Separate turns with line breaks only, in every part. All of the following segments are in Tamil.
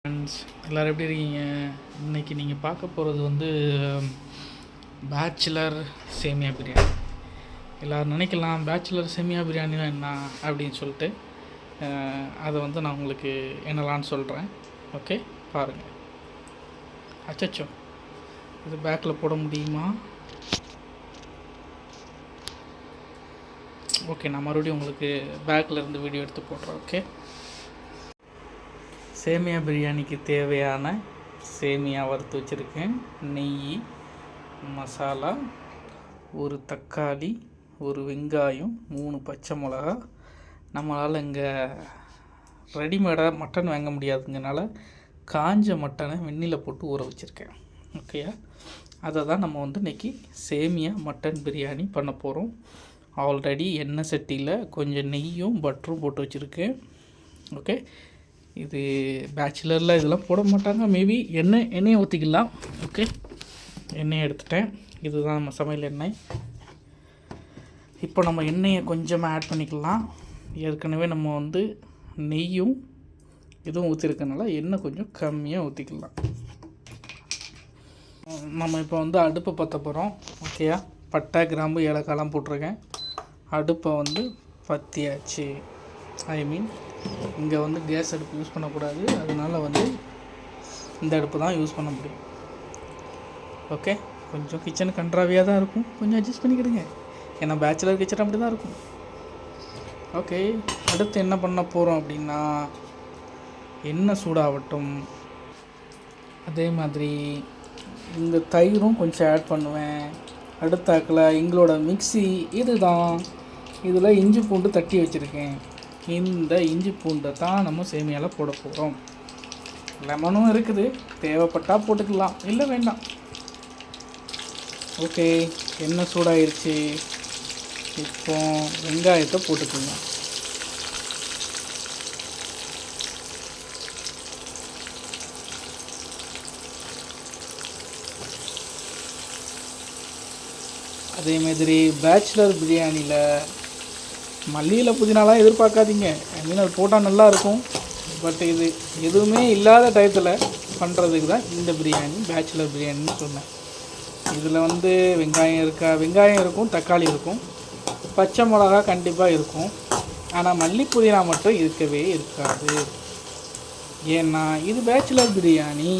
ஃப்ரெண்ட்ஸ் எல்லோரும் எப்படி இருக்கீங்க? இன்றைக்கி நீங்கள் பார்க்க போகிறது வந்து பேச்சுலர் சேமியா பிரியாணி. எல்லோரும் நினைக்கலாம் பேச்சுலர் சேமியா பிரியாணினா என்ன அப்படின்னு சொல்லிட்டு. அதை வந்து நான் உங்களுக்கு என்னலான்னு சொல்கிறேன். ஓகே, பாருங்கள். அச்சச்சோ, இது பேக்கில் போட முடியுமா? ஓகே, நான் மறுபடியும் உங்களுக்கு பேக்கில் இருந்து வீடியோ எடுத்து போடுறேன். ஓகே, சேமியா பிரியாணிக்கு தேவையான சேமியா வறுத்து வச்சுருக்கேன். நெய், மசாலா, ஒரு தக்காளி, ஒரு வெங்காயம், 3 பச்சை மிளகா. நம்மளால் இங்கே ரெடிமேடாக மட்டன் வாங்க முடியாதுங்கனால காஞ்ச மட்டனை வெந்நில போட்டு ஊற வச்சுருக்கேன். ஓகேயா, அதை தான் நம்ம வந்து இன்றைக்கி சேமியா மட்டன் பிரியாணி பண்ண போகிறோம். ஆல்ரெடி எண்ணெய் சட்டியில் கொஞ்சம் நெய்யும் பட்டரும் போட்டு வச்சுருக்கேன். ஓகே, இது பேச்சுலரில் இதெல்லாம் போட மாட்டாங்க. மேபி எண்ணெயை ஊற்றிக்கலாம். ஓகே, எண்ணெயை எடுத்துட்டேன். இதுதான் நம்ம சமையல் எண்ணெய். இப்போ நம்ம எண்ணெயை கொஞ்சமாக ஆட் பண்ணிக்கலாம். ஏற்கனவே நம்ம வந்து நெய்யும் இதுவும் ஊற்றிருக்கனால எண்ணெய் கொஞ்சம் கம்மியாக ஊற்றிக்கலாம். நம்ம இப்போ வந்து அடுப்பை பற்ற போகிறோம். ஓகேயா, பட்டை, கிராம்பு, ஏலக்காய்லாம் போட்டிருக்கேன். அடுப்பை வந்து பற்றியாச்சு. இங்கே வந்து கேஸ் அடுப்பு யூஸ் பண்ணக்கூடாது. அதனால் வந்து இந்த அடுப்பு தான் யூஸ் பண்ண முடியும். ஓகே, கொஞ்சம் கிச்சன் கன்றாவியாக தான் இருக்கும், கொஞ்சம் அட்ஜஸ்ட் பண்ணிக்கிடுங்க. ஏன்னா பேச்சுலர் கிச்சன் அப்படி தான் இருக்கும். ஓகே, அடுத்து என்ன பண்ண போகிறோம் அப்படின்னா, எண்ணெய் சூடாகட்டும். அதே மாதிரி இந்த தயிரும் கொஞ்சம் ஆட் பண்ணுவேன். அடுத்தாக்கில் எங்களோட மிக்ஸி இது தான். இதில் இஞ்சி பூண்டு தட்டி வச்சுருக்கேன். இந்த இஞ்சி பூண்டை தான் நம்ம சேமியாவில் போட போகிறோம். லெமனும் இருக்குது, தேவைப்பட்டால் போட்டுக்கலாம், இல்லை வேண்டாம். ஓகே, எண்ணெய் சூடாயிருச்சு. இப்போ வெங்காயத்தை போட்டுக்கலாம். அதே மாதிரி பேச்சுலர் பிரியாணியில் மல்லியில் புதினாலாம் எதிர்பார்க்காதீங்க. அது போட்டால் நல்லா இருக்கும். பட் இது எதுவுமே இல்லாத டயத்தில் பண்ணுறதுக்கு தான் இந்த பிரியாணி பேச்சுலர் பிரியாணின்னு சொன்னேன். இதில் வந்து வெங்காயம் இருக்கும், தக்காளி இருக்கும், பச்சை மிளகா கண்டிப்பாக இருக்கும். ஆனால் மல்லி புதினா மட்டும் இருக்கவே இருக்காது. ஏன்னா இது பேச்சுலர் பிரியாணி.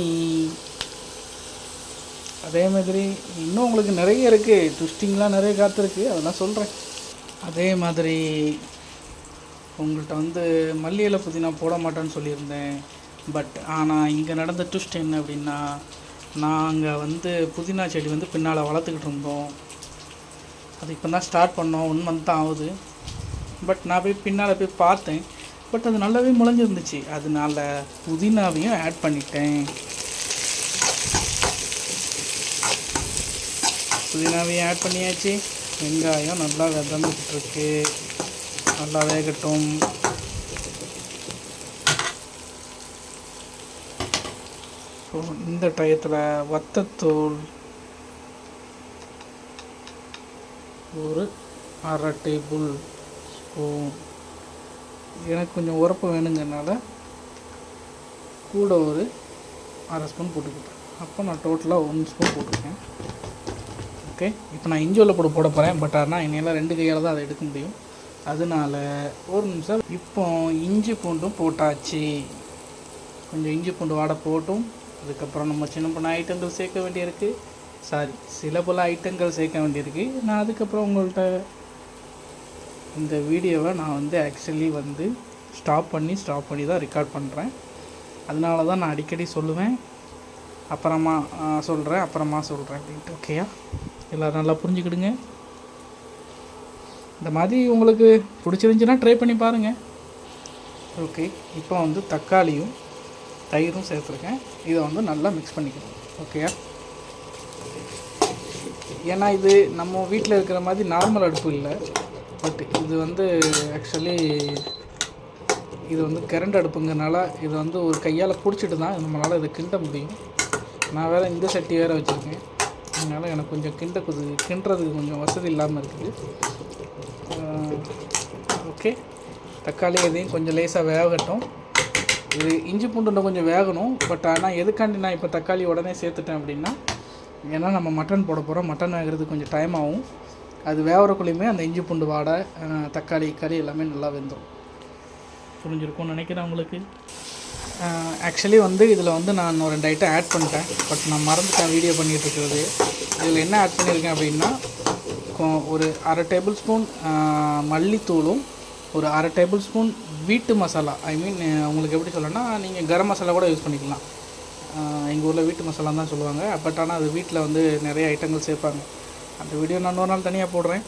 அதே மாதிரி இன்னும் உங்களுக்கு நிறைய இருக்குது, ட்விஸ்டிங்லாம் நிறைய காத்திருக்கு, அதெல்லாம் சொல்கிறேன். அதே மாதிரி உங்கள்கிட்ட வந்து மல்லி இலை புதினா போட மாட்டேன்னு சொல்லியிருந்தேன். பட் ஆனால் இங்கே நடந்த ட்விஸ்ட் என்ன அப்படின்னா, நாங்கள் வந்து புதினா செடி வந்து பின்னால் வளர்த்துக்கிட்டு இருந்தோம். அது இப்போ தான் ஸ்டார்ட் பண்ணோம், 1 month தான் ஆகுது. பட் நான் போய் பின்னால் போய் பார்த்தேன். பட் அது நல்லாவே முளைஞ்சிருந்துச்சு. அதனால புதினாவையும் ஆட் பண்ணிட்டேன். புதினாவையும் ஆட் பண்ணியாச்சு. வெங்காயம் நல்லா வெதந்துட்டுருக்கு, நல்லா வேகட்டும். இந்த டயத்தில் வத்தத்தூள் ஒரு 1/2 டேபிள் ஸ்பூன். எனக்கு கொஞ்சம் உரப்பு வேணுங்கிறனால கூட ஒரு 1/2 ஸ்பூன் போட்டுக்கிட்டேன். அப்போ நான் டோட்டலாக 1 ஸ்பூன் போட்டிருக்கேன். ஓகே, இப்போ நான் இஞ்சி வெள்ளை போட போகிறேன். பட் ஆனால் என்னையெல்லாம் 2 கையால் தான் அதை எடுக்க முடியும். அதனால ஒரு நிமிஷம். இப்போ இஞ்சி பூண்டும் போட்டாச்சு. கொஞ்சம் இஞ்சி பூண்டு வாடை போட்டும். அதுக்கப்புறம் நம்ம சின்ன பண்ண ஐட்டங்கள் சேர்க்க வேண்டியிருக்கு. சில பல ஐட்டங்கள் சேர்க்க வேண்டியிருக்கு. நான் அதுக்கப்புறம் உங்கள்கிட்ட இந்த வீடியோவை நான் வந்து ஆக்சுவலி வந்து ஸ்டாப் பண்ணி தான் ரெக்கார்ட் பண்ணுறேன். அதனால தான் நான் அடிக்கடி சொல்லுவேன், அப்புறமா சொல்கிறேன் அப்படின்ட்டு. ஓகேயா, எல்லோரும் நல்லா புரிஞ்சுக்கிடுங்க. இந்த மாதிரி உங்களுக்கு பிடிச்சிருந்துச்சின்னா ட்ரை பண்ணி பாருங்கள். ஓகே, இப்போ வந்து தக்காளியும் தயிரும் சேர்த்துருக்கேன். இதை வந்து நல்லா மிக்ஸ் பண்ணிக்கணும். ஓகேயா, ஏன்னா இது நம்ம வீட்டில் இருக்கிற மாதிரி நார்மல் அடுப்பு இல்லை. பட் இது வந்து ஆக்சுவலி இது வந்து கரண்ட் அடுப்புங்கிறனால இது வந்து ஒரு கையால் பிடிச்சிட்டு தான் நம்மளால் இதை கிண்ட முடியும். நான் வேறு இந்த சட்டி வேறு வச்சுருக்கேன். அதனால் எனக்கு கொஞ்சம் கிண்டுறதுக்கு கொஞ்சம் வசதி இல்லாமல் இருக்குது. ஓகே, தக்காளி இதையும் கொஞ்சம் லேசாக வேகட்டும். இது இஞ்சி பூண்டு இன்னும் கொஞ்சம் வேகணும். பட் ஆனால் எதுக்காண்டி நான் இப்போ தக்காளி உடனே சேர்த்துட்டேன் அப்படின்னா, ஏன்னா நம்ம மட்டன் போட போகிறோம். மட்டன் வேகிறதுக்கு கொஞ்சம் டைம் ஆகும். அது வேகிறக்குள்ளேயுமே அந்த இஞ்சி பூண்டு வாடை, தக்காளி கறி எல்லாமே நல்லா வெந்துடும். புரிஞ்சிருக்கும்னு நினைக்கிறேன் உங்களுக்கு. ஆக்சுவலி வந்து இதில் வந்து நான் ஒரு 2 ஐட்டம் ஆட் பண்ணிட்டேன். பட் நான் மறந்துட்டேன் வீடியோ பண்ணிகிட்டு இருக்கிறது. இதில் என்ன ஆட் பண்ணியிருக்கேன் அப்படின்னா, ஒரு 1/2 டேபிள் ஸ்பூன் மல்லித்தூளும், ஒரு 1/2 டேபிள் ஸ்பூன் வீட்டு மசாலா. ஐ மீன் உங்களுக்கு எப்படி சொல்லணும்னா, நீங்கள் கரம் மசாலா கூட யூஸ் பண்ணிக்கலாம். எங்கள் ஊரில் வீட்டு மசாலான்னு தான் சொல்லுவாங்க. பட் ஆனால் அது வீட்டில் வந்து நிறைய ஐட்டங்கள் சேர்ப்பாங்க. அந்த வீடியோ நான் ஒரு நாள் தனியாக போடுறேன்.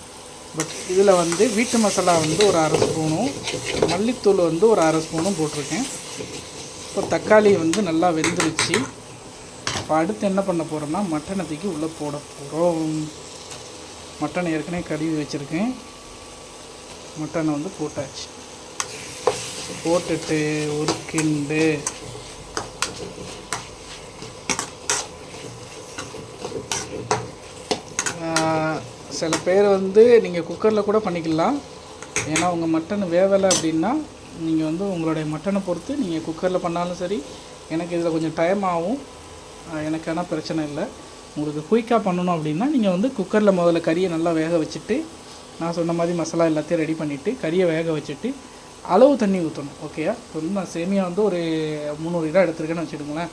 பட் இதில் வந்து வீட்டு மசாலா வந்து ஒரு 1/2 ஸ்பூனும், மல்லித்தூள் வந்து ஒரு 1/2 ஸ்பூனும் போட்டிருக்கேன். இப்போ தக்காளி வந்து நல்லா வெந்துருச்சு. இப்போ அடுத்து என்ன பண்ண போகிறோன்னா, மட்டனை தூக்கி உள்ளே போட போகிறோம். மட்டன் ஏற்கனவே கழுவி வச்சுருக்கேன். மட்டனை வந்து போட்டாச்சு. போட்டுட்டு ஒரு கிண்டு சில பேர் வந்து நீங்கள் குக்கரில் கூட பண்ணிக்கலாம். ஏன்னா உங்கள் மட்டன் வேவலை அப்படின்னா நீங்கள் வந்து உங்களுடைய மட்டனை பொறுத்து நீங்கள் குக்கரில் பண்ணாலும் சரி. எனக்கு இதில் கொஞ்சம் டைம் ஆகும். எனக்கு ஆனால் பிரச்சனை இல்லை. உங்களுக்கு குயிக்காக பண்ணணும் அப்படின்னா நீங்கள் வந்து குக்கரில் முதல்ல கறியை நல்லா வேக வச்சுட்டு, நான் சொன்ன மாதிரி மசாலா எல்லாத்தையும் ரெடி பண்ணிவிட்டு கறியை வேக வச்சுட்டு அளவு தண்ணி ஊற்றணும். ஓகேயா? இப்போ வந்து நான் சேமியா வந்து ஒரு 300 கிராம் எடுத்துருக்கேன்னு வச்சுடுங்களேன்.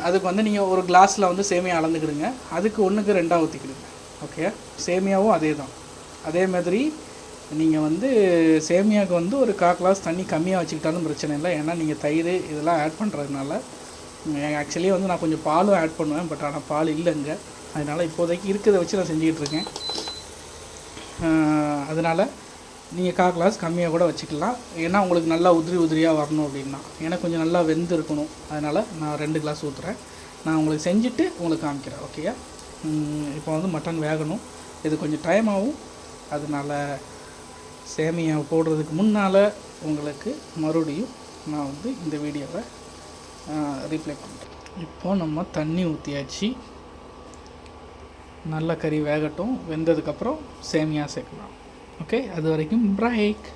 அதுக்கு வந்து நீங்கள் ஒரு கிளாஸில் வந்து சேமியா அளந்துக்கிடுங்க. அதுக்கு 1க்கு 2 ஊற்றிக்கிடுங்க. ஓகே, சேமியாவும் அதே தான். அதே மாதிரி நீங்கள் வந்து சேமியாவுக்கு வந்து ஒரு 1/4 கிளாஸ் தண்ணி கம்மியாக வச்சுக்கிட்டாலும் பிரச்சனை இல்லை. ஏன்னா நீங்கள் தயிர் இதெல்லாம் ஆட் பண்ணுறதுனால. ஆக்சுவலி வந்து நான் கொஞ்சம் பாலும் ஆட் பண்ணுவேன். பட் ஆனால் பால் இல்லைங்க. அதனால் இப்போதைக்கு இருக்கிறத வச்சு நான் செஞ்சுக்கிட்டுருக்கேன். அதனால் நீங்கள் 1/4 கிளாஸ் கம்மியாக கூட வச்சுக்கலாம். ஏன்னா உங்களுக்கு நல்லா உதிரியாக வரணும் அப்படின்னா. ஏன்னா கொஞ்சம் நல்லா வெந்து இருக்கணும். அதனால் நான் 2 கிளாஸ் ஊற்றுறேன். நான் உங்களுக்கு செஞ்சுட்டு உங்களுக்கு காமிக்கிறேன். ஓகேயா? இப்போ வந்து மட்டன் வேகணும். இது கொஞ்சம் டைம் ஆகும். அதனால் சேமியா போடுறதுக்கு முன்னால் உங்களுக்கு மறுபடியும் நான் வந்து இந்த வீடியோவை ரீப்ளே பண்ணுறேன். இப்போது நம்ம தண்ணி ஊற்றியாச்சு. நல்ல கறி வேகட்டும். வெந்ததுக்கப்புறம் சேமியா சேர்க்கலாம். ஓகே, அது வரைக்கும் பிரேக்.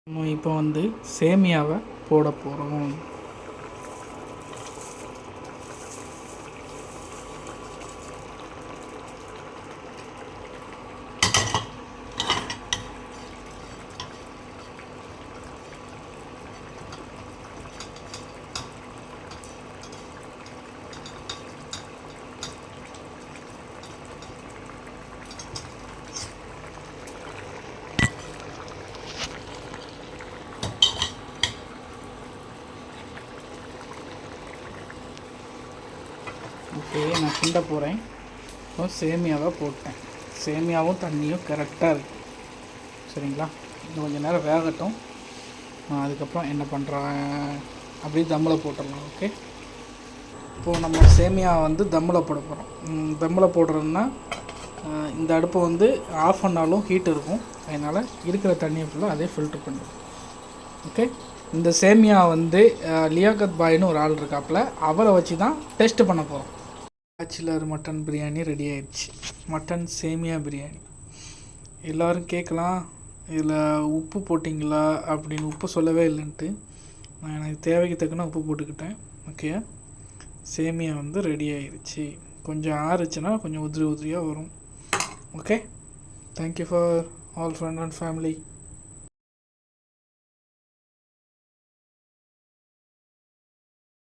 நம்ம இப்போ வந்து சேமியாவை போட போகிறோம். ஓகே, நான் கிண்ட போகிறேன். இப்போ சேமியாவை போட்டேன். சேமியாவும் தண்ணியும் கரெக்டாக இருக்குது. சரிங்களா? இன்னும் கொஞ்சம் நேரம் வேகட்டும். அதுக்கப்புறம் என்ன பண்ணுறேன், அப்படியே தம்மில் போட்டுடலாம். ஓகே, இப்போது நம்ம சேமியா வந்து தம்மில் போட போகிறோம். தம்மில் போடுறதுன்னா இந்த அடுப்பை வந்து ஆஃப் பண்ணாலும் ஹீட் இருக்கும். அதனால் இருக்கிற தண்ணியை ஃபுல்லாக அதே ஃபில்ட்ரு பண்ணுவோம். ஓகே, இந்த சேமியா வந்து லியாகத் பாய்னு ஒரு ஆள் இருக்காப்புல, அவரை வச்சு தான் டெஸ்ட் பண்ண போகிறோம். பேச்சுலர் மட்டன் பிரியாணி ரெடி ஆயிடுச்சு. மட்டன் சேமியா பிரியாணி. எல்லோரும் கேட்கலாம், இதில் உப்பு போட்டிங்களா அப்படின்னு. உப்பு சொல்லவே இல்லைன்ட்டு நான் எனக்கு தேவைக்கு தக்கன உப்பு போட்டுக்கிட்டேன். ஓகே, சேமியா வந்து ரெடி ஆயிடுச்சு. கொஞ்சம் ஆறுச்சுன்னா கொஞ்சம் உதிரியாக வரும். Okay, thank you for all friend and family.